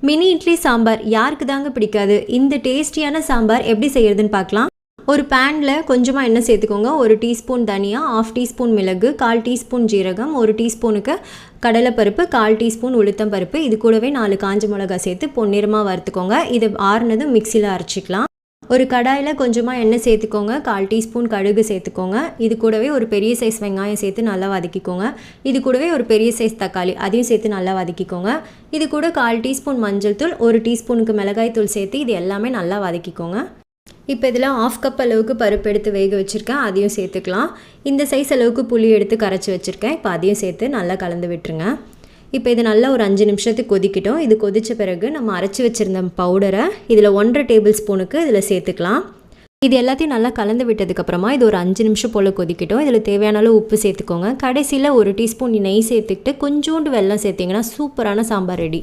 Mini idli sambar யாருக்கு தாங்க பிடிக்காது. இந்த டேஸ்டியான சாம்பார் எப்படி செய்யறதுன்னு பார்க்கலாம். ஒரு பேனில் கொஞ்சமாக எண்ணெய் சேர்த்துக்கோங்க. 1 டீஸ்பூன் தனியா, 1/2 டீஸ்பூன் மிளகு, 1/4 டீஸ்பூன் ஜீரகம், 1 டீஸ்பூனுக்கு கடலைப்பருப்பு, 1/4 டீஸ்பூன் உளுத்தம் பருப்பு, இது கூடவே 4 காஞ்ச மிளகாய் சேர்த்து பொன்னிறமாக வறுத்துக்கோங்க. இது ஆறுனதும் மிக்சியில் அரைச்சிக்கலாம். ஒரு கடாயில் கொஞ்சமாக எண்ணெய் சேர்த்துக்கோங்க. 1/4 டீஸ்பூன் கடுகு சேர்த்துக்கோங்க. இது கூடவே ஒரு பெரிய சைஸ் வெங்காயம் சேர்த்து நல்லா வதக்கிக்கோங்க. இது கூடவே ஒரு பெரிய சைஸ் தக்காளி அதையும் சேர்த்து நல்லா வதக்கிக்கோங்க. இது கூட 1/4 டீஸ்பூன் மஞ்சள் தூள், 1 டீஸ்பூனுக்கு மிளகாய் தூள் சேர்த்து இது எல்லாமே நல்லா வதக்கிக்கோங்க. இப்போ இதில் 1/2 கப் அளவுக்கு பருப்பு எடுத்து வேக வச்சுருக்கேன், அதையும் சேர்த்துக்கலாம். இந்த சைஸ் அளவுக்கு புளி எடுத்து கரைச்சி வச்சுருக்கேன், இப்போ அதையும் சேர்த்து நல்லா கலந்து விட்டுருங்க. இப்போ இது நல்லா ஒரு 5 நிமிஷத்துக்கு கொதிக்கிட்டோம். இது கொதித்த பிறகு நம்ம அரைச்சி வச்சுருந்த பவுடரை இதில் 1/2 டேபிள் ஸ்பூனுக்கு இதில் சேர்த்துக்கலாம். இது எல்லாத்தையும் நல்லா கலந்து விட்டதுக்கப்புறமா இது ஒரு 5 நிமிஷம் போல் கொதிக்கிட்டோம். இதில் தேவையான அளவு உப்பு சேர்த்துக்கோங்க. கடைசியில் 1 டீஸ்பூன் நெய் சேர்த்துக்கிட்டு கொஞ்சோண்டு வெல்லம் சேர்த்திங்கன்னா சூப்பரான சாம்பார் ரெடி.